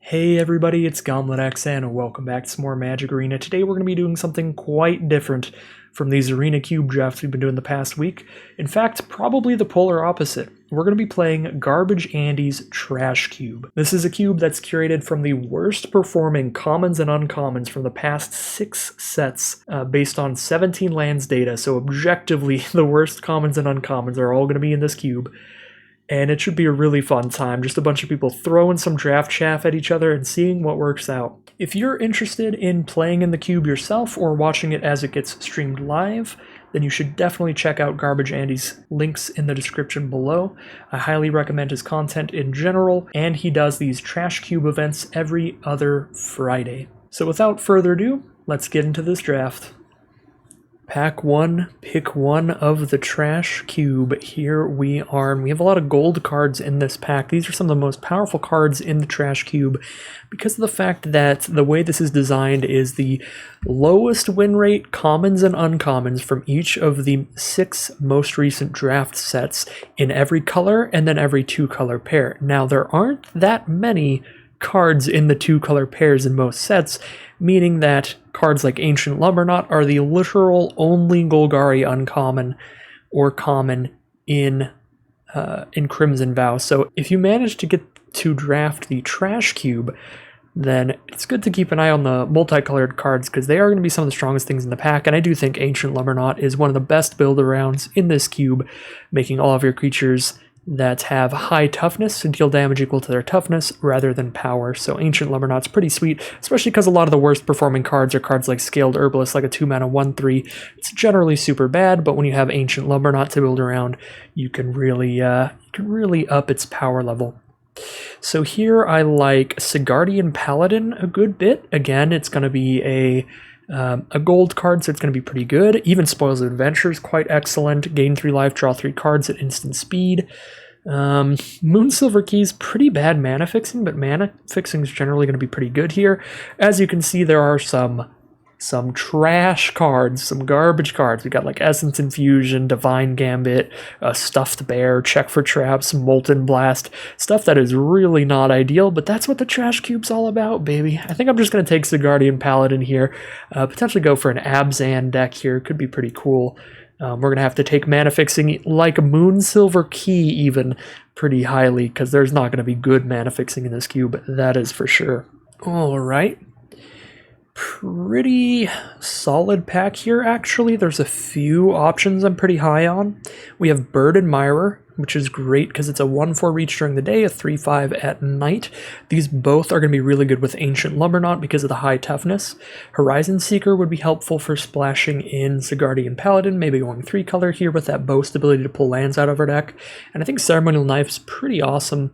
Hey everybody, it's GauntletX and welcome back to some more Magic Arena. Today we're going to be doing something quite different from these Arena Cube drafts we've been doing the past week. In fact, probably the polar opposite. We're going to be playing Garbage Andy's Trash Cube. This is a cube that's curated from the worst performing commons and uncommons from the past 6 sets based on 17 lands data, so objectively the worst commons and uncommons are all going to be in this cube. And it should be a really fun time, just a bunch of people throwing some draft chaff at each other and seeing what works out. If you're interested in playing in the cube yourself or watching it as it gets streamed live, then you should definitely check out Garbage Andy's links in the description below. I highly recommend his content in general, and he does these Trash Cube events every other Friday. So without further ado, let's get into this draft. Pack 1, pick one of the Trash Cube. Here we are, and we have a lot of gold cards in this pack. These are some of the most powerful cards in the Trash Cube because of the fact that the way this is designed is the lowest win rate commons and uncommons from each of the 6 most recent draft sets in every color and then every 2-color pair. Now, there aren't that many cards in the 2-color pairs in most sets, meaning that cards like Ancient Lumberknot are the literal only Golgari uncommon or common in Crimson Vow. So if you manage to get to draft the Trash Cube, then it's good to keep an eye on the multicolored cards because they are going to be some of the strongest things in the pack, and I do think Ancient Lumberknot is one of the best build-arounds in this cube, making all of your creatures that have high toughness to deal damage equal to their toughness rather than power. So Ancient Lumberknot's pretty sweet, especially because a lot of the worst performing cards are cards like Scaled Herbalist, like a 2-mana 1/3. It's generally super bad, but when you have Ancient Lumberknot to build around, you can really up its power level. So here I like Sigardian Paladin a good bit. Again, it's going to be a gold card, so it's going to be pretty good. Even Spoils of Adventure is quite excellent. Gain 3 life, draw 3 cards at instant speed. Moonsilver Key's pretty bad mana fixing, but mana fixing is generally going to be pretty good here. As you can see, there are some trash cards, some garbage cards. We got like Essence Infusion, Divine Gambit, Stuffed Bear, Check for Traps, Molten Blast, stuff that is really not ideal, but that's what the Trash Cube's all about, baby. I think I'm just going to take Sigardian Paladin here, potentially go for an Abzan deck here. Could be pretty cool. We're going to have to take mana fixing like Moonsilver Key even pretty highly, because there's not going to be good mana fixing in this cube, that is for sure. All right. Pretty solid pack here, actually. There's a few options I'm pretty high on. We have Bird Admirer, which is great because it's a 1/4 reach during the day, a 3/5 at night. These both are going to be really good with Ancient Lumberknot because of the high toughness. Horizon Seeker would be helpful for splashing in Sigardian Paladin, maybe going 3-color here with that boast ability to pull lands out of our deck. And I think Ceremonial Knife is pretty awesome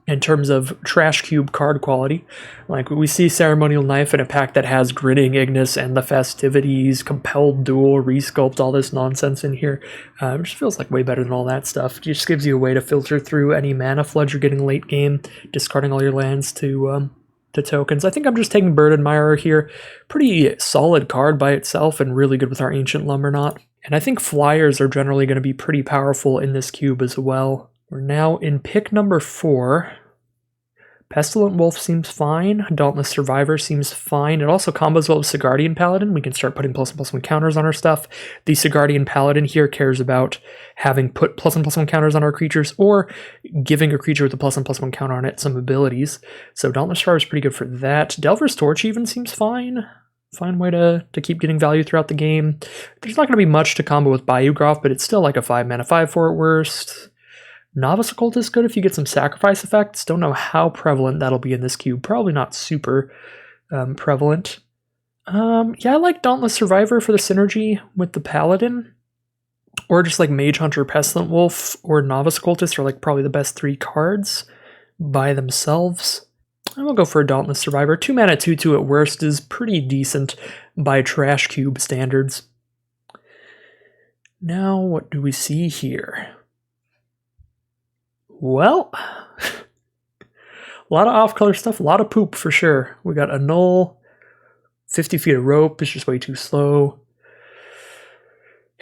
in terms of Trash Cube card quality. Like, we see Ceremonial Knife in a pack that has Grinning Ignis and the Festivities, Compelled Duel, Resculpt, all this nonsense in here. It just feels like way better than all that stuff. It just gives you a way to filter through any mana flood you're getting late game, discarding all your lands to tokens. I think I'm just taking Bird Admirer here. Pretty solid card by itself and really good with our Ancient Lumberknot. And I think Flyers are generally going to be pretty powerful in this cube as well. We're now in pick number 4. Pestilent Wolf seems fine. Dauntless Survivor seems fine. It also combos well with Sigardian Paladin. We can start putting +1/+1 counters on our stuff. The Sigardian Paladin here cares about having put +1/+1 counters on our creatures or giving a creature with a +1/+1 counter on it some abilities. So Dauntless Survivor is pretty good for that. Delver's Torch even seems fine. Fine way to keep getting value throughout the game. There's not going to be much to combo with Bayou Groff, but it's still like a 5-mana 5/4 at worst. Novice Occult is good if you get some sacrifice effects. Don't know how prevalent that'll be in this cube. Probably not super prevalent. Yeah, I like Dauntless Survivor for the synergy with the Paladin. Or just like Mage Hunter, Pestilent Wolf, or Novice Occultist are like probably the best 3 cards by themselves. I will go for a Dauntless Survivor. 2-mana 2/2 at worst is pretty decent by Trash Cube standards. Now, what do we see here? Well, a lot of off-color stuff, a lot of poop for sure. We got Annul, 50 feet of rope is just way too slow.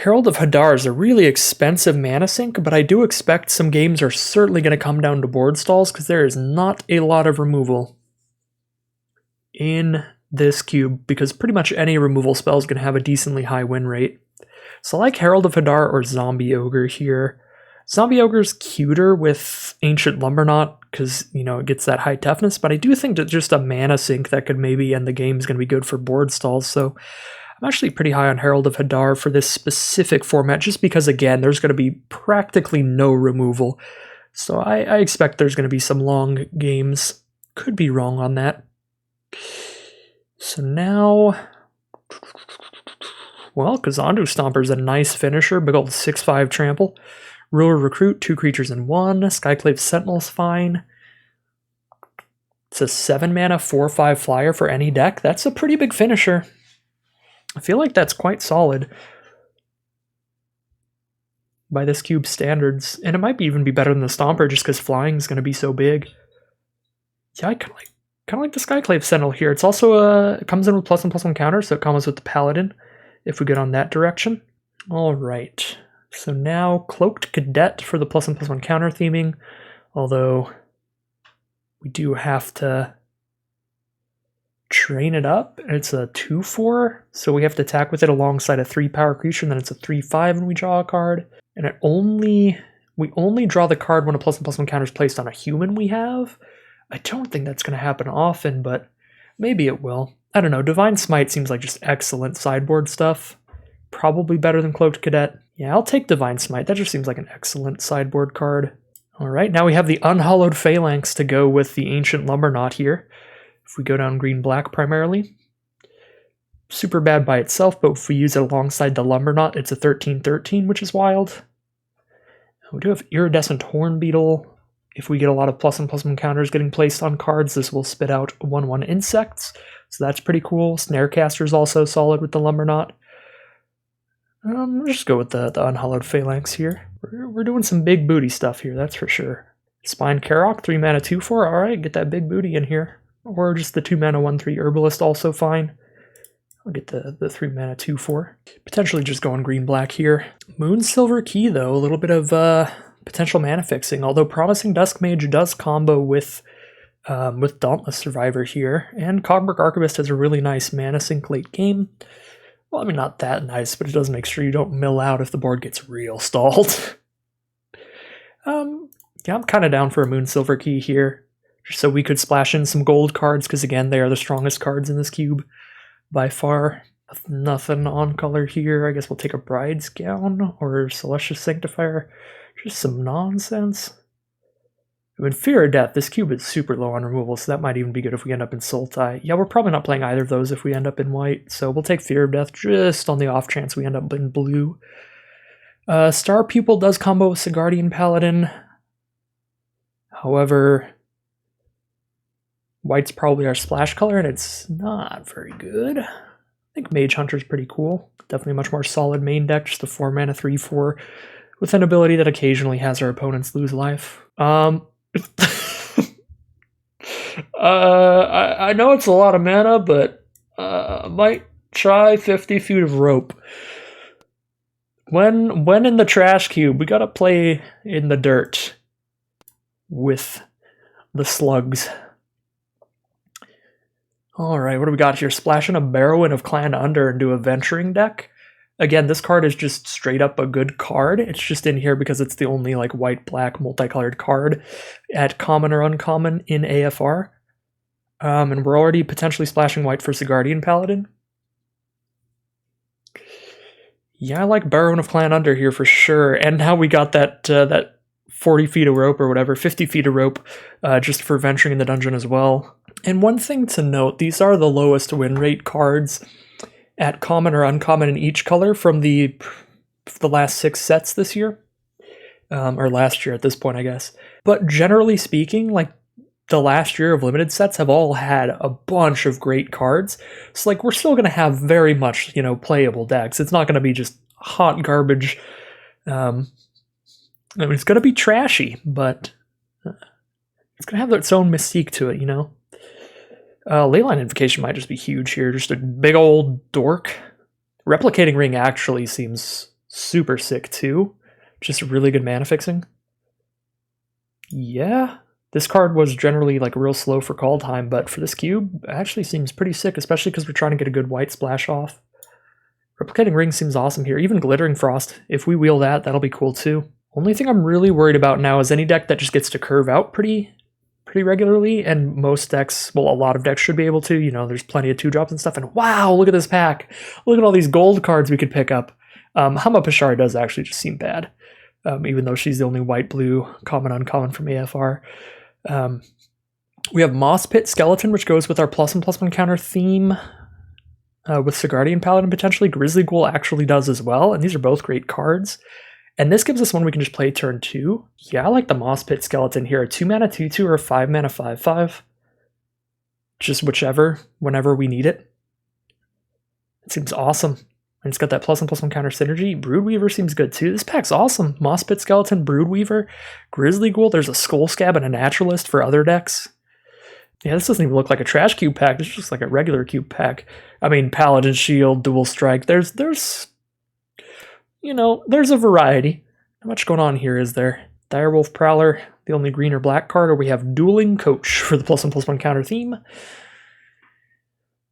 Herald of Hadar is a really expensive mana sink, but I do expect some games are certainly going to come down to board stalls because there is not a lot of removal in this cube, because pretty much any removal spell is going to have a decently high win rate. So I like Herald of Hadar or Zombie Ogre here. Zombie Ogre's cuter with Ancient Lumberknot because, you know, it gets that high toughness, but I do think that just a mana sink that could maybe end the game is going to be good for board stalls, so I'm actually pretty high on Herald of Hadar for this specific format, just because, again, there's going to be practically no removal, so I expect there's going to be some long games. Could be wrong on that. So now, well, Kazandu Stomper's a nice finisher, big old 6/5 trample. Ruler Recruit, 2 creatures in 1. Skyclave Sentinel's fine. It's a 7 mana 4/5 flyer for any deck. That's a pretty big finisher. I feel like that's quite solid by this cube standards, and it might even be better than the Stomper just because flying is going to be so big. Yeah, I kind of like the Skyclave Sentinel here. It's also it comes in with +1/+1 counter, so it comes with the Paladin if we get on that direction. All right. So now Cloaked Cadet for the +1/+1 counter theming, although we do have to train it up. It's a 2/4, so we have to attack with it alongside a 3-power creature, and then it's a 3/5 when we draw a card. And we only draw the card when a +1/+1 counter is placed on a human we have. I don't think that's going to happen often, but maybe it will. I don't know. Divine Smite seems like just excellent sideboard stuff. Probably better than Cloaked Cadet. Yeah, I'll take Divine Smite. That just seems like an excellent sideboard card. Alright, now we have the Unhallowed Phalanx to go with the Ancient Lumberknot here. If we go down green-black primarily. Super bad by itself, but if we use it alongside the Lumberknot, it's a 13/13, which is wild. We do have Iridescent Hornbeetle. If we get a lot of +1/+1 counters getting placed on cards, this will spit out 1/1 insects. So that's pretty cool. Snarecaster is also solid with the Lumberknot. We'll just go with the Unhallowed Phalanx here. We're doing some big booty stuff here, that's for sure. Spine Karok, 3 mana 2/4. Alright, get that big booty in here. Or just the 2 mana 1/3 Herbalist, also fine. I'll get the 3 mana 2/4. Potentially just going green-black here. Moonsilver Key, though, a little bit of potential mana fixing, although Promising Duskmage does combo with Dauntless Survivor here, and Cogburg Archivist has a really nice mana sink late game. Well, I mean, not that nice, but it does make sure you don't mill out if the board gets real stalled. Yeah, I'm kind of down for a Moonsilver Key here, just so we could splash in some gold cards, because again, they are the strongest cards in this cube by far. Nothing on color here. I guess we'll take a Bride's Gown or Celestial Sanctifier. Just some nonsense. I mean, Fear of Death, this cube is super low on removal, so that might even be good if we end up in Sultai. Yeah, we're probably not playing either of those if we end up in white, so we'll take Fear of Death just on the off chance we end up in blue. Star Pupil does combo with Sigardian Paladin. However, white's probably our splash color, and it's not very good. I think Mage Hunter's pretty cool. Definitely a much more solid main deck, just a 4 mana 3/4 with an ability that occasionally has our opponents lose life. I know it's a lot of mana, but I might try 50 feet of rope. When in the trash cube, we gotta play in the dirt with the slugs. Alright, what do we got here? Splashing a Barrowin of Clan Under into a Venturing deck. Again, this card is just straight up a good card. It's just in here because it's the only like white-black multicolored card at common or uncommon in AFR. And we're already potentially splashing white for Sigardian Paladin. Yeah, I like Barrowin of Clan Under here for sure. And now we got that 40 feet of rope or whatever, 50 feet of rope just for venturing in the dungeon as well. And one thing to note, these are the lowest win rate cards at common or uncommon in each color from the last 6 sets this year. Or last year at this point, I guess. But generally speaking, like the last year of limited sets have all had a bunch of great cards. So like we're still going to have very much, playable decks. It's not going to be just hot garbage. I mean, it's going to be trashy, but it's going to have its own mystique to it, Leyline Invocation might just be huge here. Just a big old dork. Replicating Ring actually seems Super sick too. Just really good mana fixing. Yeah, this card was generally like real slow for call time, but for this cube, it actually seems pretty sick, especially because we're trying to get a good white splash off. Replicating Ring seems awesome here. Even Glittering Frost, if we wheel that, that'll be cool too. Only thing I'm really worried about now is any deck that just gets to curve out pretty regularly, and most decks, well, a lot of decks should be able to. You know, there's plenty of 2-drops and stuff, and wow, look at this pack. Look at all these gold cards we could pick up. Hama Pashara does actually just seem bad, even though she's the only white-blue common uncommon from AFR. We have Moss Pit Skeleton, which goes with our +1/+1 counter theme. With Sigardian Paladin potentially. Grizzly Ghoul actually does as well, and these are both great cards. And this gives us one we can just play turn 2. Yeah, I like the Moss Pit Skeleton here. A 2-mana 2/2 or a 5-mana 5/5. Just whichever, whenever we need it. It seems awesome. And it's got that +1/+1 counter synergy. Broodweaver seems good too. This pack's awesome. Moss Pit Skeleton, Broodweaver, Grizzly Ghoul. There's a Skull Scab and a Naturalist for other decks. Yeah, this doesn't even look like a trash cube pack. This is just like a regular cube pack. I mean, Paladin Shield, Dual Strike. There's you know, there's a variety. Not much going on here, is there? Direwolf Prowler, the only green or black card, or we have Dueling Coach for the +1/+1 counter theme.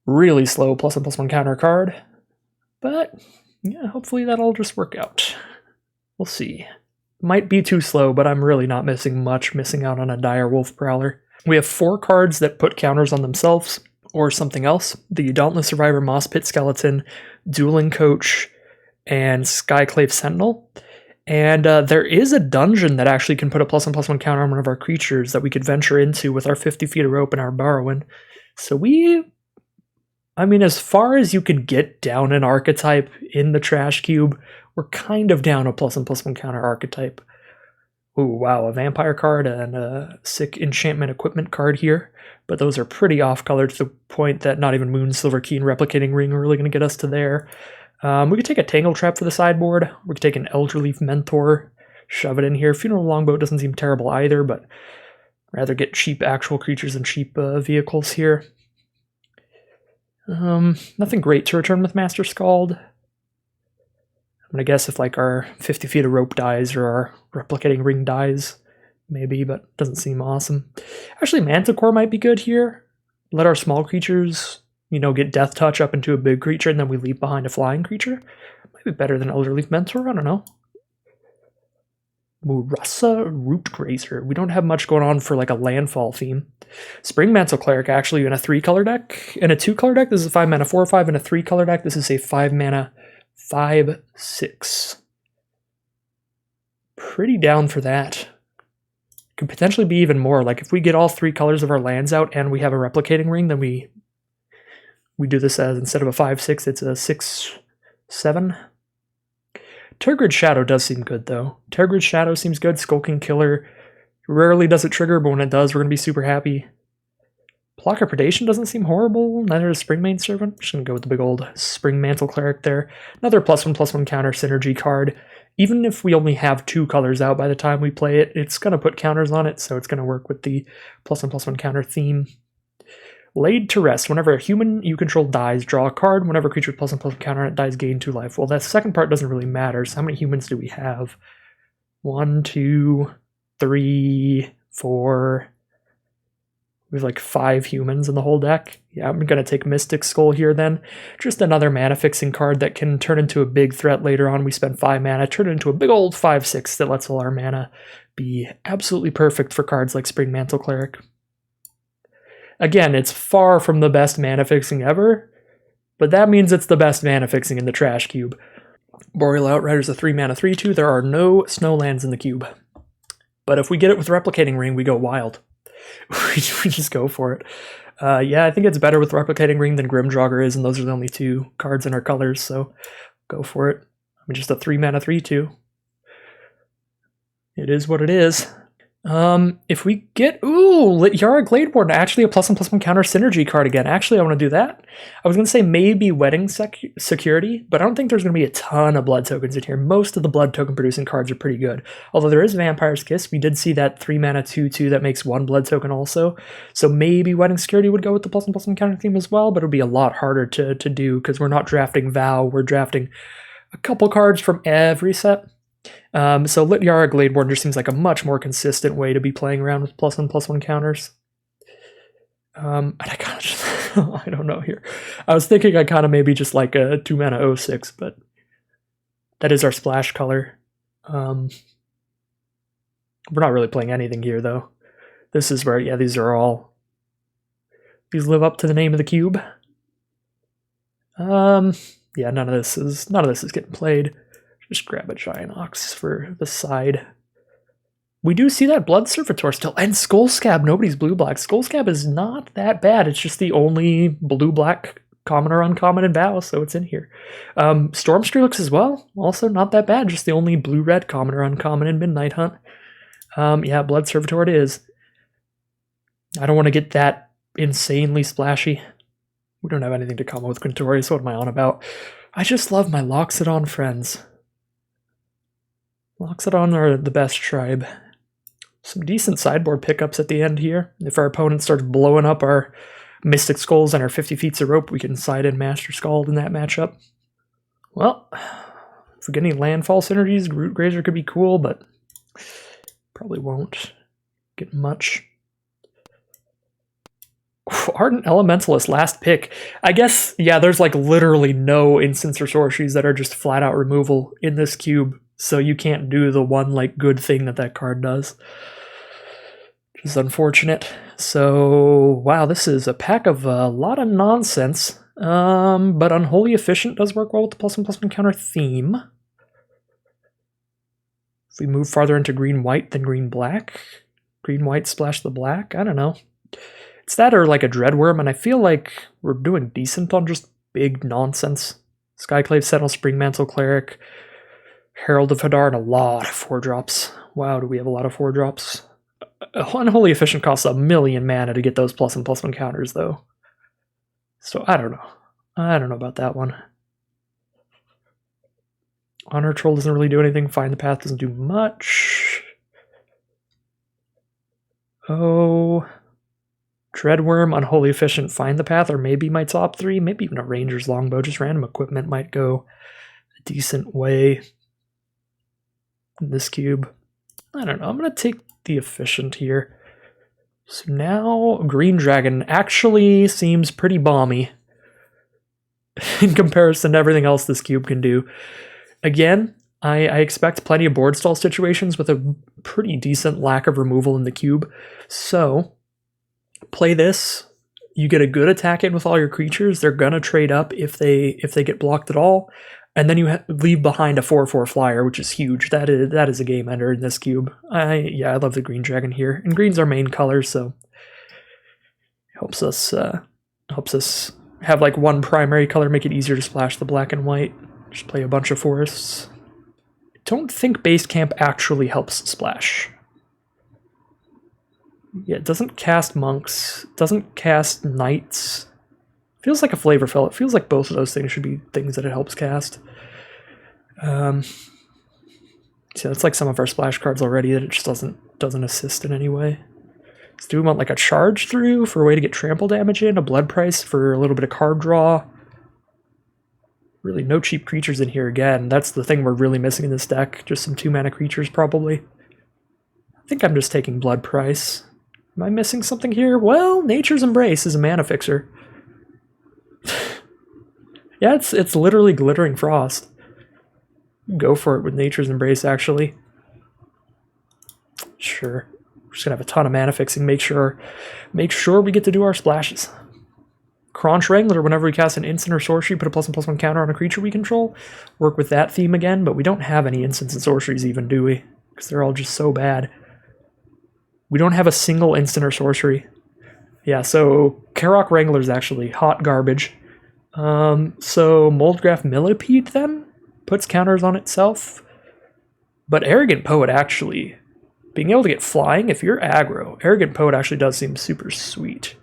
Really slow +1/+1 counter card. But, yeah, hopefully that'll just work out. We'll see. Might be too slow, but I'm really not missing out on a Direwolf Prowler. We have 4 cards that put counters on themselves or something else. The Dauntless Survivor, Moss Pit Skeleton, Dueling Coach, and Skyclave Sentinel. And there is a dungeon that actually can put a +1/+1 counter on one of our creatures that we could venture into with our 50 feet of rope and our Barrowin. So I mean, as far as you can get down an archetype in the trash cube, we're kind of down a +1/+1 counter archetype. Ooh, wow, a vampire card and a sick enchantment equipment card here. But those are pretty off-color to the point that not even Moon, Silver Key, and Replicating Ring are really going to get us to there. We could take a Tangle Trap for the sideboard. We could take an Elderleaf Mentor, shove it in here. Funeral Longboat doesn't seem terrible either, but rather get cheap actual creatures than cheap vehicles here. Nothing great to return with Master Scald. I'm gonna guess if like our 50 feet of rope dies or our Replicating Ring dies, maybe, but doesn't seem awesome. Actually, Manticore might be good here. Let our small creatures, you know, get Death Touch up into a big creature, and then we leave behind a flying creature. Might be better than Elderleaf Mentor, I don't know. Murasa Rootgrazer. We don't have much going on for like a landfall theme. Spring Mantle Cleric actually in a 3-color deck. In a 2-color deck, this is a 5-mana 4/5. In a 3-color deck, this is a 5-mana 5/6. Pretty down for that. Could potentially be even more. Like if we get all 3 colors of our lands out and we have a Replicating Ring, then we do this as, instead of a 5/6, it's a 6/7. Tergrid Shadow does seem good though. Tergrid Shadow seems good. Skulking Killer rarely does it trigger, but when it does, we're gonna be super happy. Blocker Predation doesn't seem horrible. Neither does Springmane Servant. I'm just gonna go with the big old Spring Mantle Cleric there. Another +1/+1 counter synergy card. Even if we only have 2 colors out by the time we play it, it's gonna put counters on it, so it's gonna work with the +1/+1 counter theme. Laid to Rest. Whenever a human you control dies, draw a card. Whenever a creature with +1/+1 counter on it dies, gain 2 life. Well, that second part doesn't really matter. So how many humans do we have? 1, 2, 3, 4. We have like 5 humans in the whole deck. Yeah, I'm going to take Mystic Skull here then. Just another mana fixing card that can turn into a big threat later on. We spend 5 mana, turn it into a big old 5/6 that lets all our mana be absolutely perfect for cards like Spring Mantle Cleric. Again, it's far from the best mana fixing ever, but that means it's the best mana fixing in the trash cube. Boreal Outrider's a 3-mana 3/2. There are no snowlands in the cube. But if we get it with Replicating Ring, we go wild. we just go for it. Yeah, I think it's better with Replicating Ring than Grimjogger is, and those are the only 2 cards in our colors, so go for it. I mean, just a 3-mana 3/2. It is what it is. If we get, Yara Gladeborn, actually a +1/+1 counter synergy card again. Actually, I want to do that. I was going to say maybe Wedding Security, but I don't think there's going to be a ton of blood tokens in here. Most of the blood token producing cards are pretty good. Although there is Vampire's Kiss. We did see that 3-mana 2/2 that makes 1 blood token also. So maybe Wedding Security would go with the +1/+1 counter theme as well, but it would be a lot harder to do because we're not drafting Vow, we're drafting a couple cards from every set. So Lityara Gladeborn just seems like a much more consistent way to be playing around with +1/+1 counters. And I kind of just, I don't know here. I was thinking I kind of maybe just like a 2-mana 06, but that is our splash color. We're not really playing anything here though. This is where, yeah, these live up to the name of the cube. Yeah, none of this is getting played. Just grab a Giant Ox for the side. We do see that Blood Servitor still, and Skullscab. Nobody's blue-black. Skullscab is not that bad. It's just the only blue-black common or uncommon in Vow, so it's in here. Storm Strelix as well. Also not that bad. Just the only blue-red common or uncommon in Midnight Hunt. Yeah, Blood Servitor it is. I don't want to get that insanely splashy. We don't have anything to come with Quintori, so what am I on about? I just love my Loxodon friends. Loxodon are the best tribe. Some decent sideboard pickups at the end here. If our opponent starts blowing up our Mystic Skulls and our 50 Feet of Rope, we can side in Master Scald in that matchup. Well, if we get any landfall synergies, Root Grazer could be cool, but probably won't get much. Ardent Elementalist, last pick. I guess, yeah, there's like literally no instants or sorceries that are just flat out removal in this cube, so you can't do the one like good thing that card does. Which is unfortunate. So, wow, this is a pack of a lot of nonsense, but Unholy Efficient does work well with the +1/+1 counter theme. If we move farther into green-white than green-black, green-white splash the black, I don't know. It's that or like a Dreadworm, and I feel like we're doing decent on just big nonsense. Skyclave, Sentinel, Springmantle, Cleric, Herald of Hadar, and a lot of 4-drops. Wow, do we have a lot of 4-drops? Unholy Efficient costs 1,000,000 mana to get those +1/+1 counters, though. So I don't know. I don't know about that one. Honor Troll doesn't really do anything. Find the Path doesn't do much. Oh... Dreadworm, Unholy Efficient, Find the Path, or maybe my top 3, maybe even a Ranger's Longbow. Just random equipment might go a decent way in this cube. I don't know, I'm going to take the Efficient here. So now Green Dragon actually seems pretty balmy in comparison to everything else this cube can do. Again, I expect plenty of board stall situations with a pretty decent lack of removal in the cube, so... play this, you get a good attack in with all your creatures, they're gonna trade up if they get blocked at all, and then you leave behind a 4/4 flyer, which is huge. That is a game ender in this cube. I love the Green Dragon here, and green's our main color, so helps us have like one primary color, make it easier to splash the black and white. Just play a bunch of forests. I don't think Base Camp actually helps splash. Yeah, it doesn't cast monks, doesn't cast knights. Feels like a Flavorfell. It feels like both of those things should be things that it helps cast. So it's like some of our splash cards already that it just doesn't assist in any way. So do we want like a charge through for a way to get trample damage in, a blood price for a little bit of card draw? Really no cheap creatures in here again. That's the thing we're really missing in this deck. Just some 2-mana creatures probably. I think I'm just taking blood price. Am I missing something here? Well, Nature's Embrace is a mana fixer. Yeah, it's literally Glittering Frost. Go for it with Nature's Embrace, actually. Sure. We're just gonna have a ton of mana fixing. Make sure we get to do our splashes. Crunch Wrangler, whenever we cast an instant or sorcery, put a +1/+1 counter on a creature we control. Work with that theme again, but we don't have any instants and sorceries even, do we? Because they're all just so bad. We don't have a single instant or sorcery. Yeah, so Karok Wrangler is actually hot garbage. So Moldgraph Millipede then puts counters on itself. But Arrogant Poet actually, being able to get flying, if you're aggro, Arrogant Poet actually does seem super sweet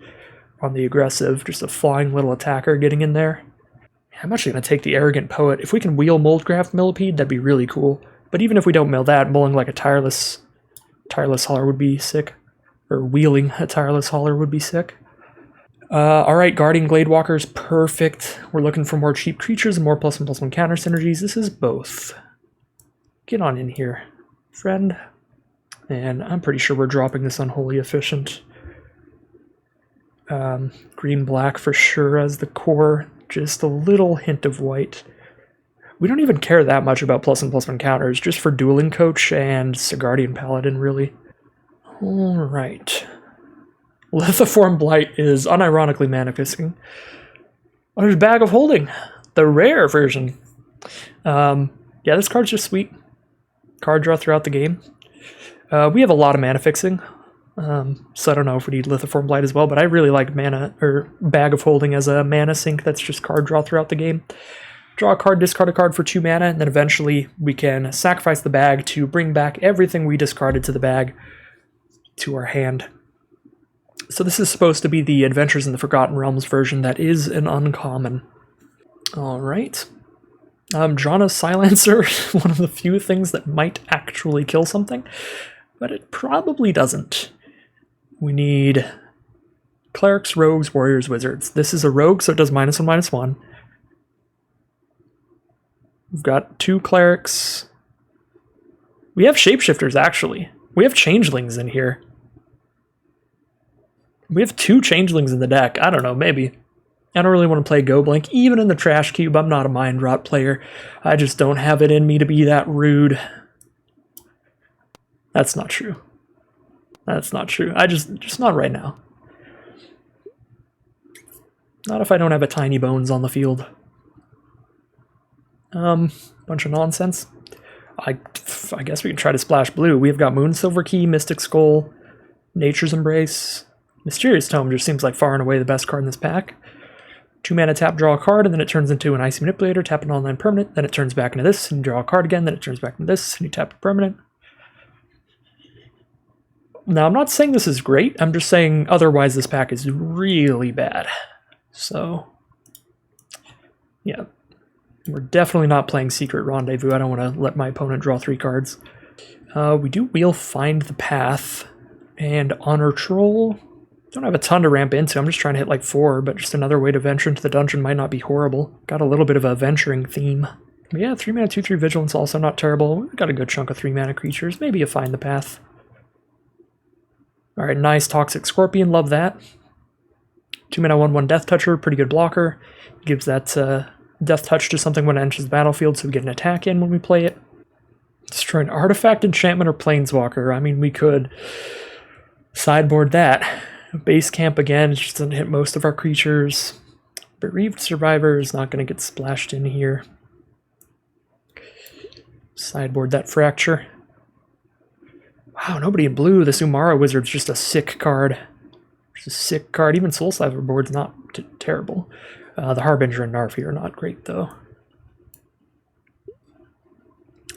on the aggressive. Just a flying little attacker getting in there. I'm actually going to take the Arrogant Poet. If we can wheel Moldgraph Millipede, that'd be really cool. But even if we don't mill that, mulling like a Tireless Hauler would be sick. Or wheeling a Tireless Hauler would be sick. Alright, Guardian Gladewalker is perfect. We're looking for more cheap creatures and more +1/+1 counter synergies. This is both. Get on in here, friend. And I'm pretty sure we're dropping this Unholy Efficient. Green-black for sure as the core. Just a little hint of white. We don't even care that much about +1/+1 counters, just for Dueling Coach and Sigardian Paladin, really. Alright. Lithiform Blight is unironically manifesting. Oh, there's Bag of Holding, the rare version. Yeah, this card's just sweet. Card draw throughout the game. We have a lot of mana fixing, so I don't know if we need Lithiform Blight as well, but I really like Bag of Holding as a mana sink that's just card draw throughout the game. Draw a card, discard a card for 2 mana, and then eventually we can sacrifice the bag to bring back everything we discarded to the bag to our hand. So this is supposed to be the Adventures in the Forgotten Realms version that is an uncommon. Alright. Drana's Silencer, one of the few things that might actually kill something, but it probably doesn't. We need Clerics, Rogues, Warriors, Wizards. This is a Rogue, so it does -1/-1. We've got 2 Clerics. We have Shapeshifters, actually. We have Changelings in here. We have 2 Changelings in the deck. I don't know, maybe. I don't really want to play Goblink. Even in the Trash Cube, I'm not a Mind Rot player. I just don't have it in me to be that rude. That's not true. That's not true. Just not right now. Not if I don't have a Tiny Bones on the field. Bunch of nonsense. I guess we can try to splash blue. We've got Moonsilver Key, Mystic Skull, Nature's Embrace. Mysterious Tome just seems like far and away the best card in this pack. 2 mana tap, draw a card, and then it turns into an Icy Manipulator, tap an online permanent, then it turns back into this, and draw a card again, then it turns back into this, and you tap a permanent. Now, I'm not saying this is great, I'm just saying otherwise this pack is really bad. So, yeah. We're definitely not playing Secret Rendezvous. I don't want to let my opponent draw 3 cards. We do wheel Find the Path, and Honor Troll. Don't have a ton to ramp into. I'm just trying to hit like 4, but just another way to venture into the dungeon might not be horrible. Got a little bit of a venturing theme. But yeah, 3 mana, 2/3 Vigilance, also not terrible. We've got a good chunk of 3 mana creatures. Maybe a Find the Path. Alright, nice Toxic Scorpion, love that. 2 mana, 1/1 Death Toucher, pretty good blocker. Gives that Death Touch to something when it enters the battlefield, so we get an attack in when we play it. Destroy an artifact, enchantment, or planeswalker. I mean, we could sideboard that. Base camp again, it just doesn't hit most of our creatures. Bereaved Survivor is not going to get splashed in here. Sideboard that Fracture. Wow, nobody in blue. This Umara Wizard's just a sick card. Just a sick card. Even Soul Sliver board's not terrible. The Harbinger and Narfi are not great, though.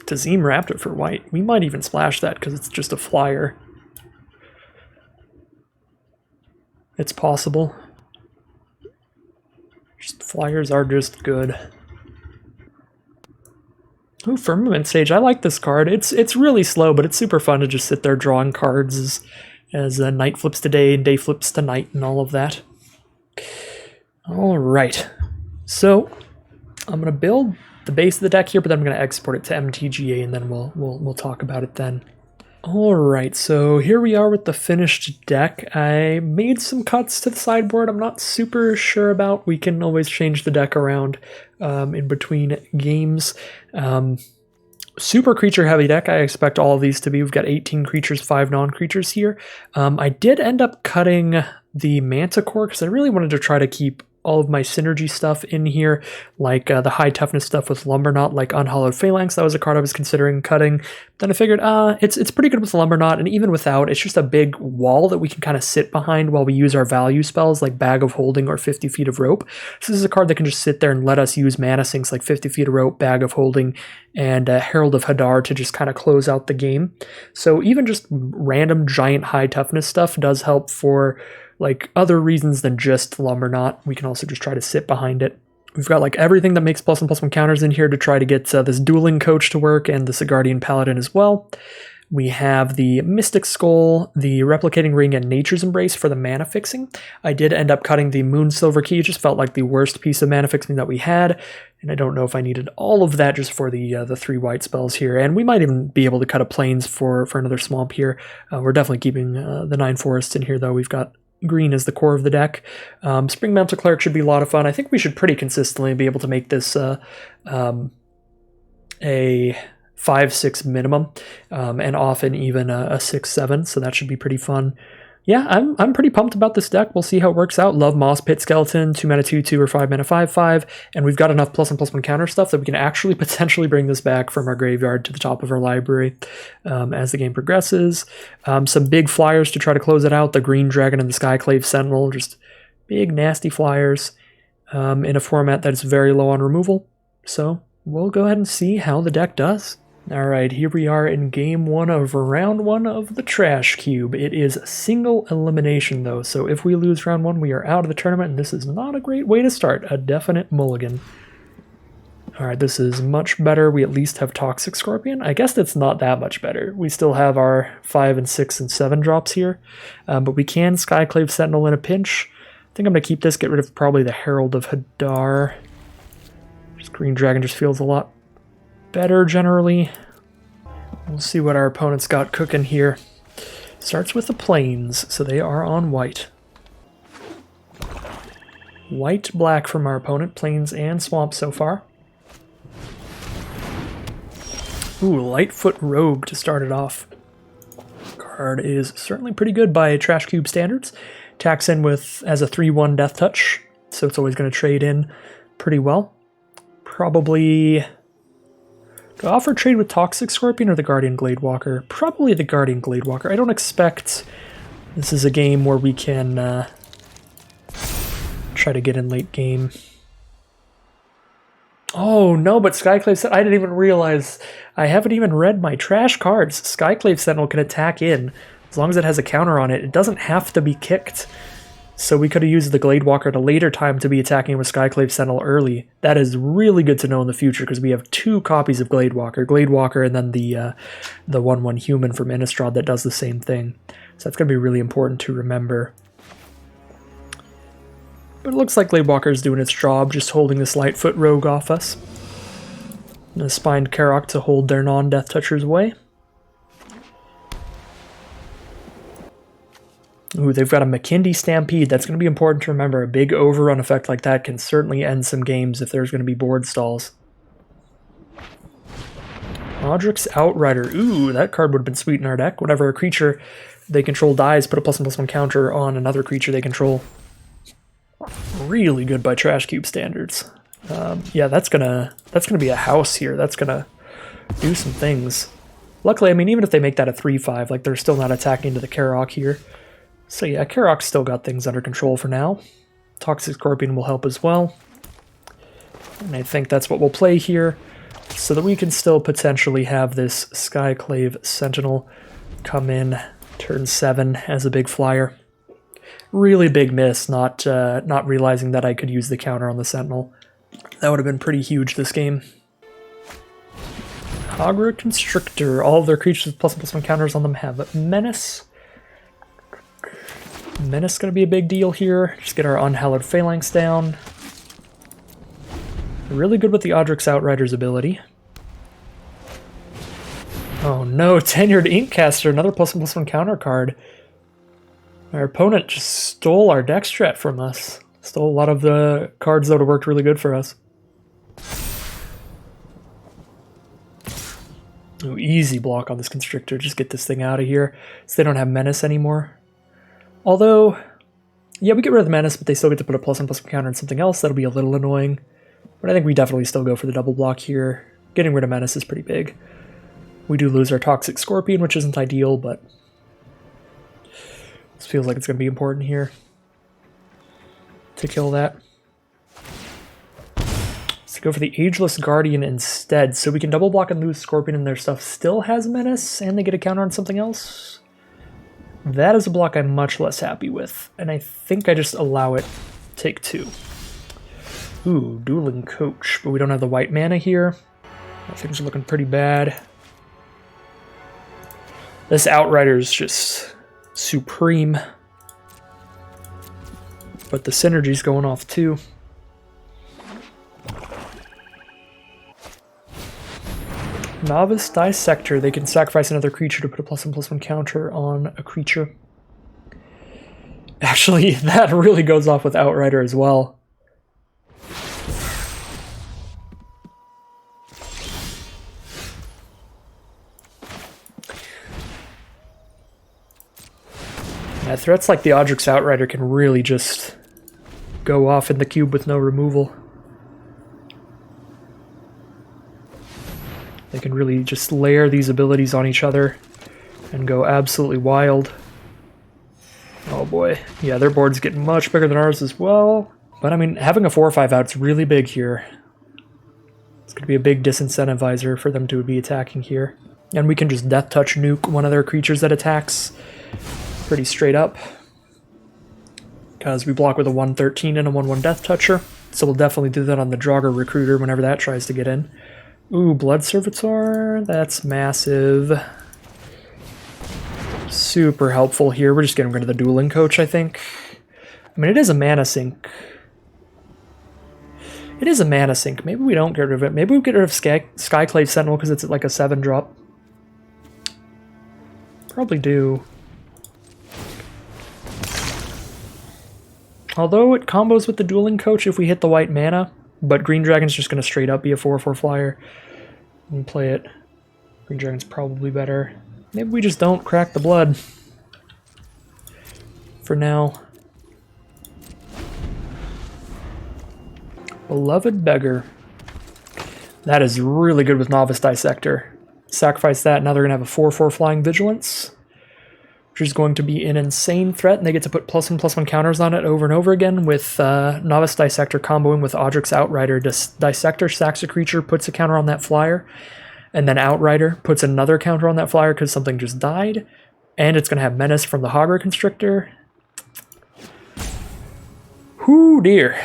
Tazim Raptor for white. We might even splash that because it's just a flyer. It's possible. Just flyers are just good. Oh, Firmament Sage. I like this card. It's really slow, but it's super fun to just sit there drawing cards as night flips to day and day flips to night and all of that. All right. So I'm gonna build the base of the deck here, but then I'm gonna export it to MTGA, and then we'll talk about it then. Alright, so here we are with the finished deck. I made some cuts to the sideboard I'm not super sure about. We can always change the deck around in between games. Super creature heavy deck, I expect all of these to be. We've got 18 creatures, 5 non-creatures here. I did end up cutting the Manticore because I really wanted to try to keep all of my synergy stuff in here, like the high toughness stuff with Lumberknot, like Unhallowed Phalanx. That was a card I was considering cutting. Then I figured, it's pretty good with Lumberknot, and even without, it's just a big wall that we can kind of sit behind while we use our value spells, like Bag of Holding or 50 Feet of Rope. So this is a card that can just sit there and let us use mana sinks like 50 Feet of Rope, Bag of Holding, and Herald of Hadar to just kind of close out the game. So even just random giant high toughness stuff does help for like other reasons than just Lumberknot. We can also just try to sit behind it. We've got like everything that makes +1/+1 counters in here to try to get this Dueling Coach to work, and the Sigardian Paladin as well. We have the Mystic Skull, the Replicating Ring, and Nature's Embrace for the mana fixing. I did end up cutting the Moon Silver Key, it just felt like the worst piece of mana fixing that we had, and I don't know if I needed all of that just for the 3 white spells here, and we might even be able to cut a Plains for another Swamp here. We're definitely keeping the 9 forests in here, though. We've got green as the core of the deck. Spring Mantle Cleric should be a lot of fun. I think we should pretty consistently be able to make this a 5-6 minimum, and often even a 6-7, so that should be pretty fun. Yeah, I'm pretty pumped about this deck. We'll see how it works out. Love Moss Pit Skeleton, 2 mana 2/2 or 5 mana 5/5, and we've got enough +1/+1 counter stuff that we can actually potentially bring this back from our graveyard to the top of our library as the game progresses. Some big flyers to try to close it out. The Green Dragon and the Skyclave Sentinel, just big nasty flyers in a format that is very low on removal. So we'll go ahead and see how the deck does. Alright, here we are in game 1 of round 1 of the Trash Cube. It is single elimination though, so if we lose round 1, we are out of the tournament, and this is not a great way to start. A definite mulligan. Alright, this is much better. We at least have Toxic Scorpion. I guess that's not that much better. We still have our 5 and 6 and 7 drops here, but we can Skyclave Sentinel in a pinch. I think I'm going to keep this, get rid of probably the Herald of Hadar. Just Green Dragon just feels a lot better generally. We'll see what our opponent's got cooking here. Starts with the Plains, so they are on white. White, black from our opponent, Plains and Swamp so far. Ooh, Lightfoot Rogue to start it off. Card is certainly pretty good by Trash Cube standards. Attacks in with as a 3/1 Death Touch, so it's always going to trade in pretty well. Probably... Do I offer trade with Toxic Scorpion or the Guardian Gladewalker? Probably the Guardian Gladewalker. I don't expect this is a game where we can try to get in late game. Oh no, but Skyclave Sentinel, I didn't even realize, I haven't even read my trash cards. Skyclave Sentinel can attack in, as long as it has a counter on it. It doesn't have to be kicked. So we could have used the Gladewalker at a later time to be attacking with Skyclave Sentinel early. That is really good to know in the future, because we have 2 copies of Gladewalker, and then the 1/1 human from Innistrad that does the same thing. So that's going to be really important to remember. But it looks like Gladewalker is doing its job, just holding this Lightfoot Rogue off us. And a Spined Karok to hold their non-Death Touchers away. Ooh, they've got a McKindy Stampede. That's going to be important to remember. A big overrun effect like that can certainly end some games if there's going to be board stalls. Audric's Outrider. Ooh, that card would have been sweet in our deck. Whenever a creature they control dies, put a +1/+1 counter on another creature they control. Really good by Trash Cube standards. Yeah, that's gonna be a house here. That's gonna do some things. Luckily, I mean, even if they make that a 3/5, like, they're still not attacking into the Karok here. So yeah, Karok's still got things under control for now. Toxic Scorpion will help as well. And I think that's what we'll play here, so that we can still potentially have this Skyclave Sentinel come in turn 7 as a big flyer. Really big miss, not realizing that I could use the counter on the Sentinel. That would have been pretty huge this game. Hagra Constrictor. All of their creatures with +1/+1 counters on them have Menace. Menace going to be a big deal here. Just get our Unhallowed Phalanx down. Really good with the Audric's Outrider's ability. Oh no, Tenured Inkcaster, another +1/+1 counter card. Our opponent just stole our deck strat from us. Stole a lot of the cards that would have worked really good for us. Ooh, easy block on this Constrictor. Just get this thing out of here, so they don't have Menace anymore. Although, yeah, we get rid of the Menace, but they still get to put a +1/+1 counter on something else. That'll be a little annoying. But I think we definitely still go for the double block here. Getting rid of Menace is pretty big. We do lose our Toxic Scorpion, which isn't ideal, but this feels like it's going to be important here to kill that. Let's go for the Ageless Guardian instead, so we can double block and lose Scorpion and their stuff still has Menace, and they get a counter on something else. That is a block I'm much less happy with, and I think I just allow it. Take 2. Ooh, Dueling Coach, but we don't have the white mana here. Things are looking pretty bad. This Outrider is just supreme. But the synergy's going off too. Novice Dissector. They can sacrifice another creature to put a +1/+1 counter on a creature. Actually, that really goes off with Outrider as well. Yeah, threats like the Audric's Outrider can really just go off in the cube with no removal. They can really just layer these abilities on each other and go absolutely wild. Oh boy. Yeah, their board's getting much bigger than ours as well. But I mean, having a 4/5 out is really big here. It's going to be a big disincentivizer for them to be attacking here. And we can just Death Touch nuke one of their creatures that attacks pretty straight up. Because we block with a 1/13 and a 1/1 Death Toucher. So we'll definitely do that on the Draugr Recruiter whenever that tries to get in. Ooh, Blood Servitor, that's massive. Super helpful here. We're just getting rid of the Dueling Coach, I think. I mean, it is a mana sink. It is a mana sink. Maybe we don't get rid of it. Maybe we get rid of Skyclave Sentinel because it's like a 7-drop. Probably do. Although it combos with the Dueling Coach if we hit the white mana. But Green Dragon's just going to straight up be a 4/4 flyer and play it. Green Dragon's probably better. Maybe we just don't crack the blood for now. Beloved Beggar. That is really good with Novice Dissector. Sacrifice that, now they're going to have a 4/4 flying Vigilance, which is going to be an insane threat, and they get to put +1/+1 counters on it over and over again with Novice Dissector comboing with Audric's Outrider. Dissector sacks a creature, puts a counter on that flyer, and then Outrider puts another counter on that flyer because something just died, and it's going to have Menace from the Hogger Constrictor. Whoo dear.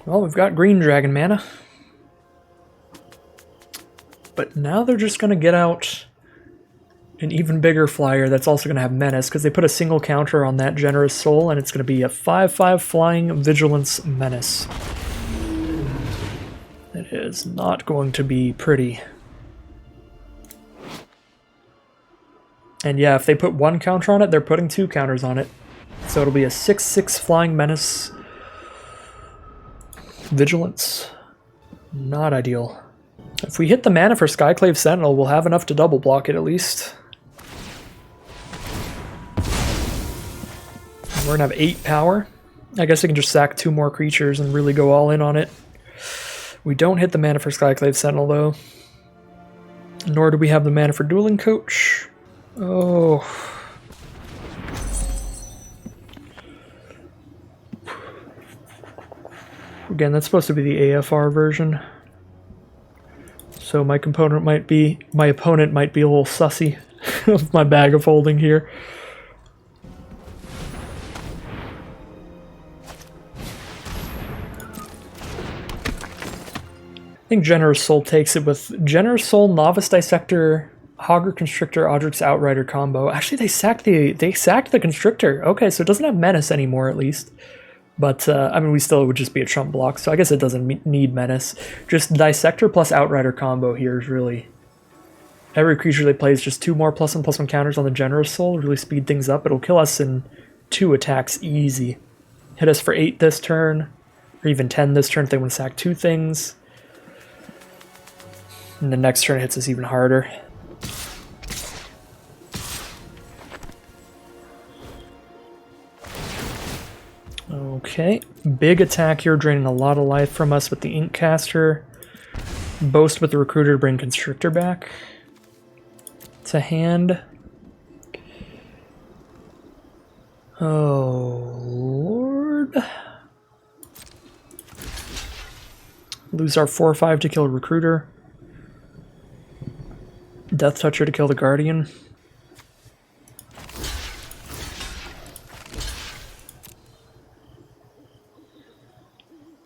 Well, we've got Green Dragon mana. But now they're just going to get out an even bigger flyer that's also going to have Menace, because they put a single counter on that Generous Soul, and it's going to be a 5/5 flying Vigilance Menace. It is not going to be pretty. And yeah, if they put one counter on it, they're putting two counters on it. So it'll be a 6/6 flying Menace Vigilance. Not ideal. If we hit the mana for Skyclave Sentinel, we'll have enough to double block it at least. We're gonna have 8 power. I guess we can just sack 2 more creatures and really go all in on it. We don't hit the mana for Skyclave Sentinel though. Nor do we have the mana for Dueling Coach. Oh. Again, that's supposed to be the AFR version. So my opponent might be a little sussy of my bag of holding here. I think Generous Soul takes it with Generous Soul, Novice Dissector, Hogger Constrictor, Audric's Outrider combo. Actually, they sacked the Constrictor. Okay, so it doesn't have Menace anymore, at least. But, I mean, we still would just be a trump block, so I guess it doesn't need Menace. Just Dissector plus Outrider combo here is really... Every creature they play is just 2 more +1/+1 counters on the Generous Soul, really speed things up. It'll kill us in 2 attacks easy. Hit us for 8 this turn, or even 10 this turn if they want to sack 2 things. And the next turn it hits us even harder. Okay, big attack here, draining a lot of life from us with the Inkcaster. Boast with the Recruiter to bring Constrictor back to hand. Oh, Lord. Lose our 4/5 to kill a Recruiter. Death Toucher to kill the Guardian.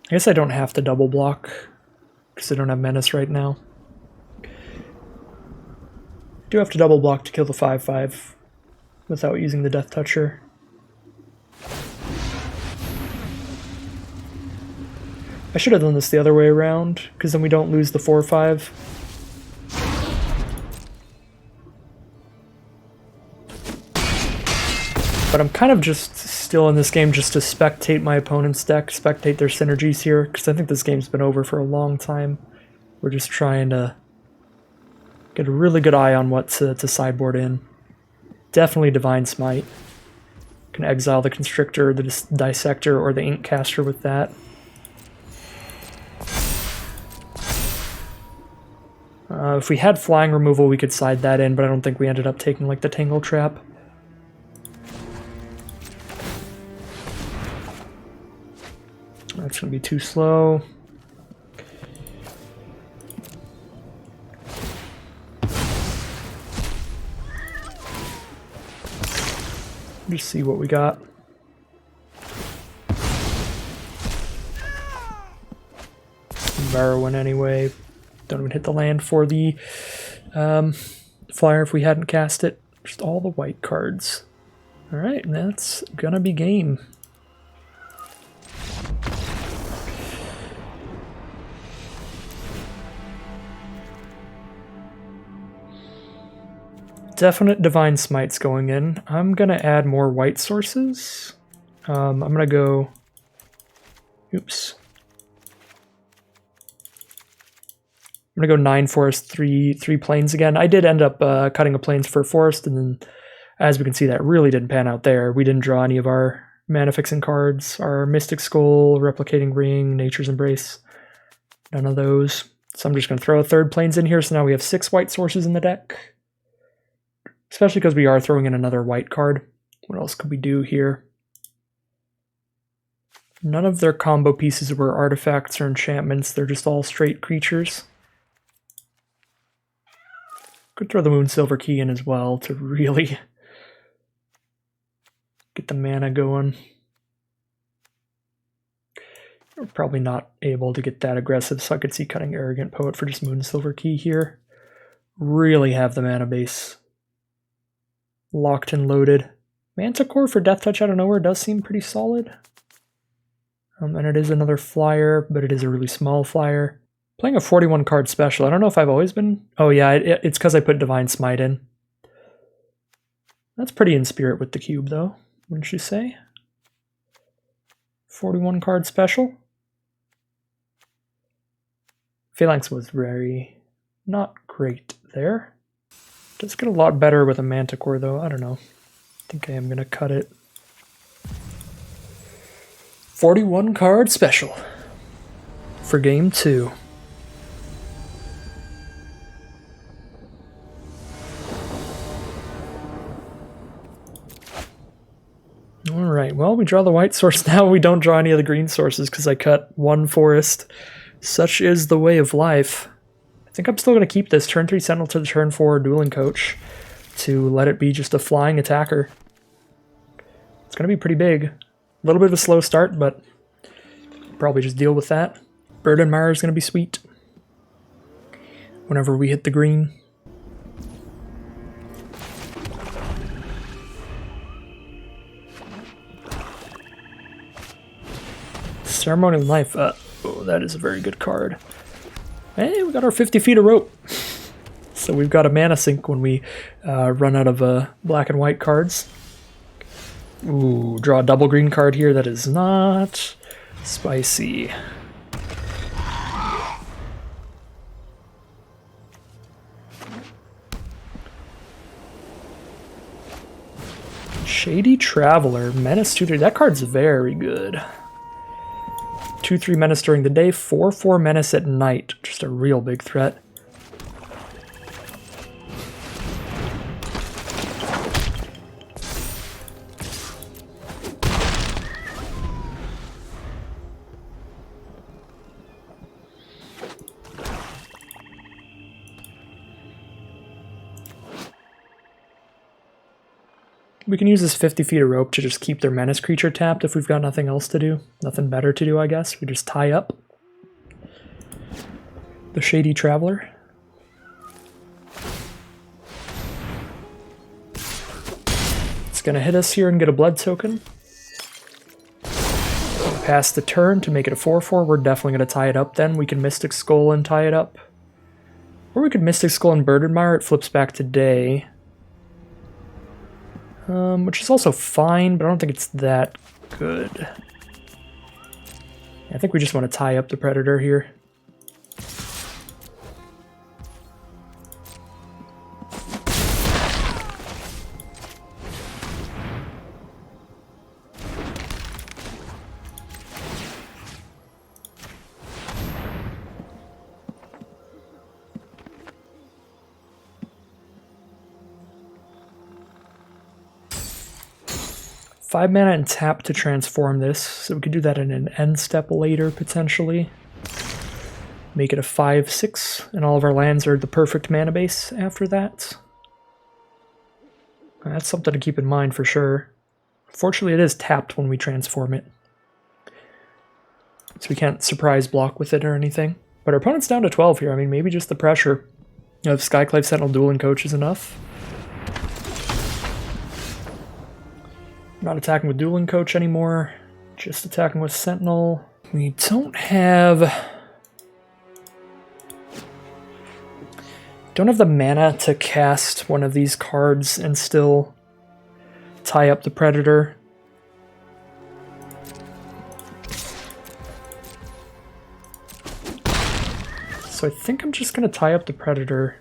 I guess I don't have to double block because I don't have Menace right now. I do have to double block to kill the 5/5 without using the Death Toucher. I should have done this the other way around, because then we don't lose the 4/5. But I'm kind of just still in this game just to spectate my opponent's deck, spectate their synergies here, because I think this game's been over for a long time. We're just trying to get a really good eye on what to sideboard in. Definitely Divine Smite. Can exile the Constrictor, the Dissector, or the Inkcaster with that. If we had Flying Removal, we could side that in, but I don't think we ended up taking like the Tangle Trap. That's going to be too slow. Just see what we got. Barrow anyway. Don't even hit the land for the flyer if we hadn't cast it. Just all the white cards. Alright, and that's gonna be game. Definite Divine Smites going in. I'm gonna add more white sources. I'm gonna go... Oops. I'm gonna go 9 forest, 3 plains again. I did end up cutting a plains for forest, and then as we can see, that really didn't pan out there. We didn't draw any of our mana fixing cards. Our Mystic Skull, Replicating Ring, Nature's Embrace, none of those. So I'm just gonna throw a 3rd plains in here. So now we have 6 white sources in the deck. Especially because we are throwing in another white card. What else could we do here? None of their combo pieces were artifacts or enchantments. They're just all straight creatures. Could throw the Moonsilver Key in as well to really get the mana going. We're probably not able to get that aggressive, so I could see cutting Arrogant Poet for just Moonsilver Key here. Really have the mana base locked and loaded. Manticore for Death Touch out of nowhere does seem pretty solid. And it is another flyer, but it is a really small flyer. Playing a 41 card special. I don't know if I've always been... Oh yeah, it's because I put Divine Smite in. That's pretty in spirit with the cube though, wouldn't you say? 41 card special. Phalanx was very not great there. Does get a lot better with a Manticore though, I don't know. I think I am gonna cut it. 41 card special for game 2. Alright, well, we draw the white source now. We don't draw any of the green sources because I cut 1 forest. Such is the way of life. I think I'm still going to keep this turn 3 Sentinel to the turn 4 Dueling Coach to let it be just a flying attacker. It's going to be pretty big. A little bit of a slow start, but probably just deal with that. Burden Mire is going to be sweet whenever we hit the green. Ceremonial Knife. Oh, that is a very good card. Hey, we got our 50 feet of rope. So we've got a mana sink when we run out of black and white cards. Ooh, draw a double green card here. That is not spicy. Shady Traveler, Menace 2/3. That card's very good. 2/3 Menace during the day, 4/4 Menace at night. Just a real big threat. We can use this 50 feet of rope to just keep their menace creature tapped if we've got nothing else to do. Nothing better to do, I guess. We just tie up the Shady Traveler. It's going to hit us here and get a blood token. Pass the turn to make it a 4/4. We're definitely going to tie it up then. We can Mystic Skull and tie it up. Or we could Mystic Skull and Birdadmire. It flips back to day. Which is also fine, but I don't think it's that good. I think we just want to tie up the Predator here. Five mana and tap to transform this, so we could do that in an end step later, potentially. Make it a 5/6, and all of our lands are the perfect mana base after that. That's something to keep in mind for sure. Fortunately, it is tapped when we transform it, so we can't surprise block with it or anything. But our opponent's down to 12 here. I mean, maybe just the pressure of Skyclave Sentinel Dueling Coach is enough. Not attacking with Dueling Coach anymore, just attacking with Sentinel. We don't have the mana to cast one of these cards and still tie up the Predator. So I think I'm just going to tie up the Predator.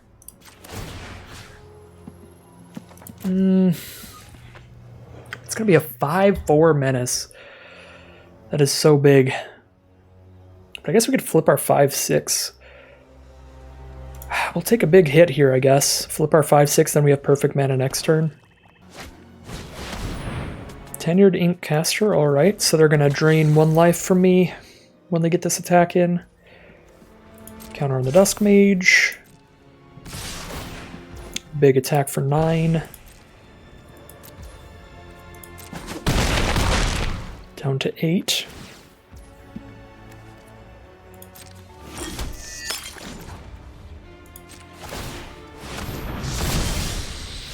It's going to be a 5/4 menace. That is so big. But I guess we could flip our 5/6. We'll take a big hit here, I guess. Flip our 5/6, then we have perfect mana next turn. Tenured Ink Caster, alright. So they're going to drain 1 life from me when they get this attack in. Counter on the Dusk Mage. Big attack for 9. Down to 8.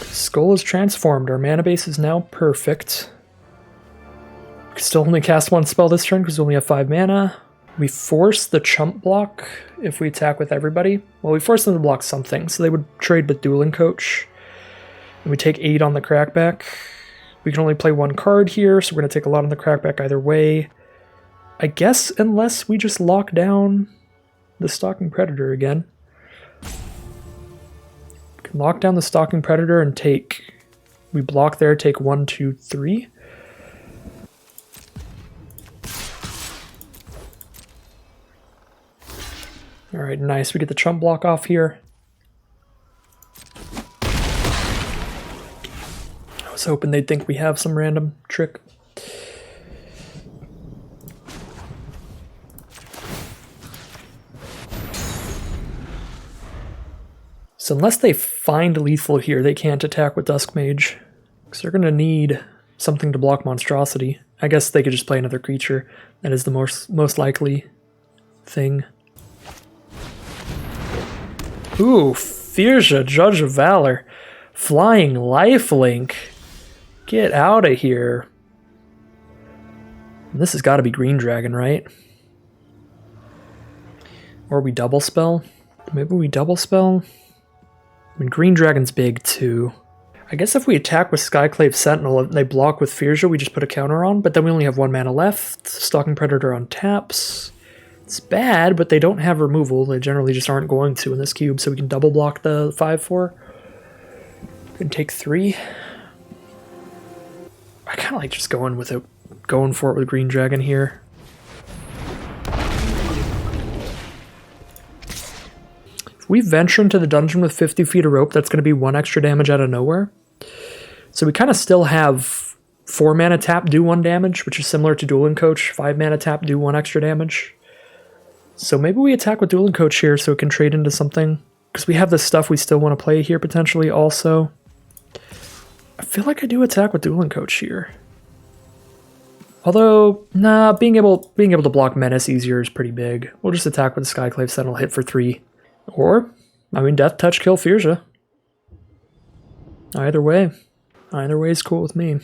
Skull is transformed. Our mana base is now perfect. We can still only cast 1 spell this turn because we only have 5 mana. We force the chump block if we attack with everybody. Well, we force them to block something, so they would trade with Dueling Coach. And we take 8 on the crackback. We can only play 1 card here, so we're going to take a lot on the crackback either way. I guess unless we just lock down the Stalking Predator again. We can lock down the Stalking Predator and take... We block there, take 1, 2, 3. Alright, nice. We get the chump block off here. I was hoping they'd think we have some random trick. So unless they find lethal here, they can't attack with Dusk Mage. Because they're going to need something to block Monstrosity. I guess they could just play another creature. That is the most likely thing. Ooh, Firja, Judge of Valor. Flying Lifelink. Get out of here. This has got to be Green Dragon, right? Or we double spell? Maybe we double spell? I mean, Green Dragon's big too. I guess if we attack with Skyclave Sentinel and they block with Firja, we just put a counter on, but then we only have 1 mana left. Stalking Predator on taps. It's bad, but they don't have removal. They generally just aren't going to in this cube, so we can double block the 5/4. We can take 3. I kind of like just going for it with Green Dragon here. If we venture into the dungeon with 50 feet of rope, that's going to be 1 extra damage out of nowhere. So we kind of still have 4 mana tap, do 1 damage, which is similar to Dueling Coach. 5 mana tap, do 1 extra damage. So maybe we attack with Dueling Coach here so it can trade into something. Because we have the stuff we still want to play here potentially also. I feel like I do attack with Dueling Coach here. Although, nah, being able to block Menace easier is pretty big. We'll just attack with the Skyclave Sentinel, hit for 3. Or, I mean, Death Touch, kill Firja. Either way is cool with me.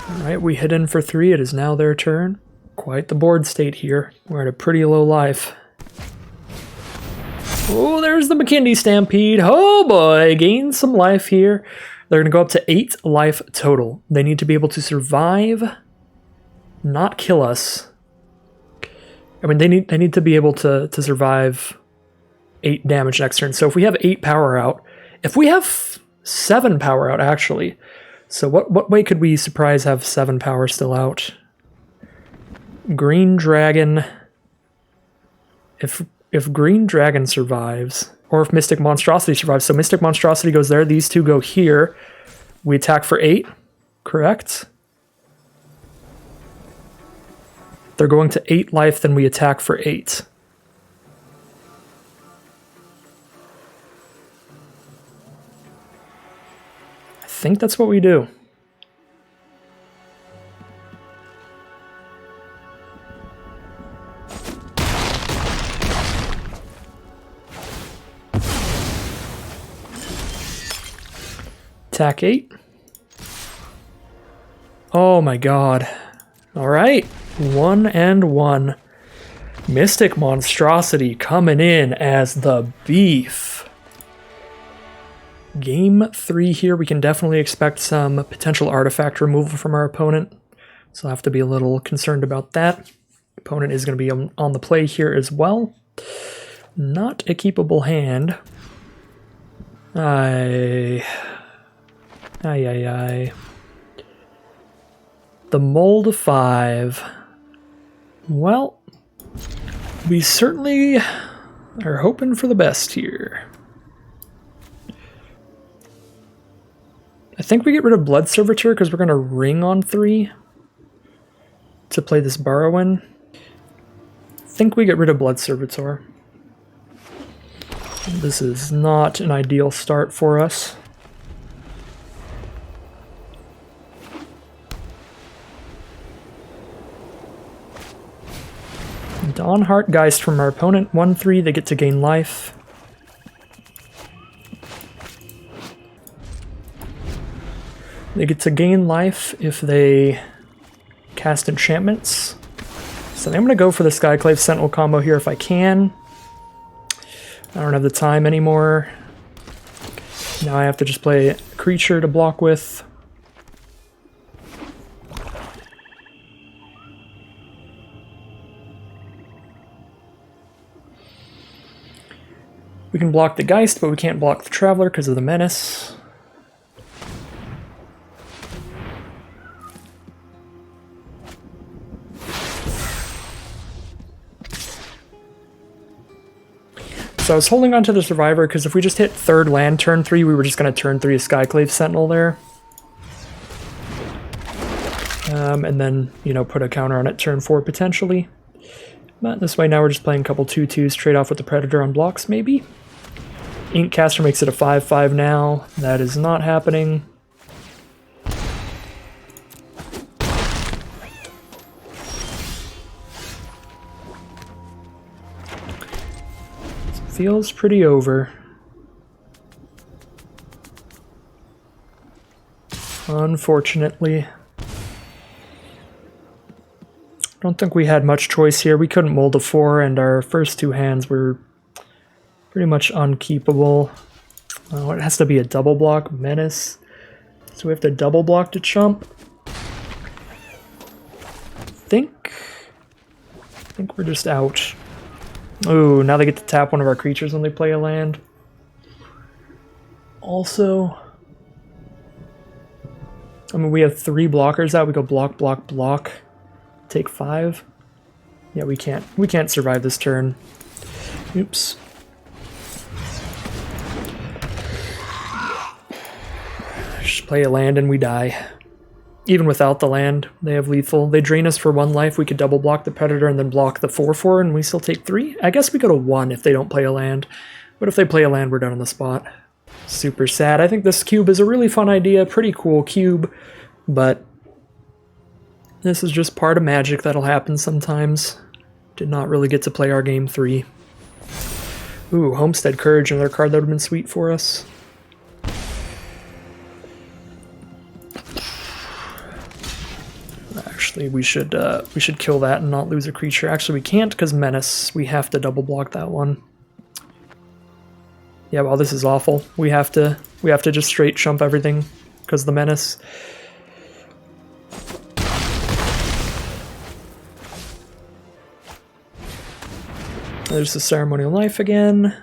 Alright, we hit in for 3. It is now their turn. Quite the board state here. We're at a pretty low life. Oh, there's the McKindy Stampede. Oh boy, gain some life here. They're going to go up to 8 life total. They need to be able to survive, not kill us. I mean, they need to be able to survive 8 damage next turn. So if we have 8 power out, if we have 7 power out, actually. So what way could we surprise have 7 power still out? Green Dragon. If Green Dragon survives, or if Mystic Monstrosity survives, so Mystic Monstrosity goes there, these two go here. We attack for 8, correct? They're going to 8 life, then we attack for 8. I think that's what we do. Attack 8. Oh my god. Alright. 1 and 1. Mystic Monstrosity coming in as the beef. Game 3 here. We can definitely expect some potential artifact removal from our opponent. So I'll have to be a little concerned about that. Opponent is going to be on the play here as well. Not a keepable hand. The Mold 5. Well, we certainly are hoping for the best here. I think we get rid of Blood Servitor because we're going to ring on 3 to play this Borrow-in. I think we get rid of Blood Servitor. This is not an ideal start for us. Dawn Heartgeist from our opponent, 1/3, they get to gain life. They get to gain life if they cast enchantments. So I'm going to go for the Skyclave Sentinel combo here if I can. I don't have the time anymore. Now I have to just play a creature to block with. We can block the Geist, but we can't block the Traveler because of the Menace. So I was holding on to the Survivor because if we just hit 3rd land turn 3, we were just going to turn 3 a Skyclave Sentinel there. And then, you know, put a counter on it turn 4 potentially. But this way now we're just playing a couple 2/2s, trade off with the Predator on blocks maybe. Inkcaster makes it a 5/5 now. That is not happening. Feels pretty over. Unfortunately. I don't think we had much choice here. We couldn't mold a 4, and our first 2 hands were pretty much unkeepable. It has to be a double block Menace. So we have to double block to chump. I think we're just out. Ooh, now they get to tap one of our creatures when they play a land. Also, I mean, we have 3 blockers out. We go block, block, block. Take 5. Yeah, we can't survive this turn. Oops. Just play a land and we die. Even without the land, they have lethal. They drain us for 1 life. We could double block the Predator and then block the 4/4 and we still take 3. I guess we go to 1 if they don't play a land. But if they play a land, we're done on the spot. Super sad. I think this cube is a really fun idea, pretty cool cube, but this is just part of Magic that'll happen sometimes. Did not really get to play our game 3. Ooh, Homestead Courage, another card that would have been sweet for us. Actually, we should kill that and not lose a creature. Actually, we can't because Menace. We have to double block that one. Yeah, well, this is awful. We have to just straight chump everything because of the Menace. There's the Ceremonial Knife again.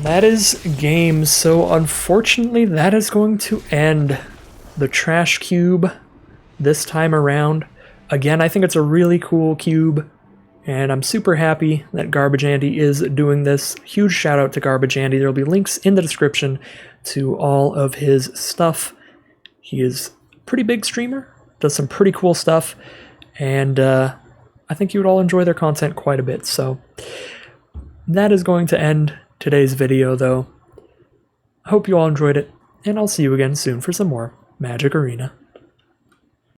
That is game, so unfortunately that is going to end the Trash Cube this time around. Again, I think it's a really cool cube, and I'm super happy that Garbage Andy is doing this. Huge shout out to Garbage Andy. There will be links in the description to all of his stuff. He is a pretty big streamer, does some pretty cool stuff, and I think you would all enjoy their content quite a bit. So that is going to end today's video, though. I hope you all enjoyed it, and I'll see you again soon for some more Magic Arena.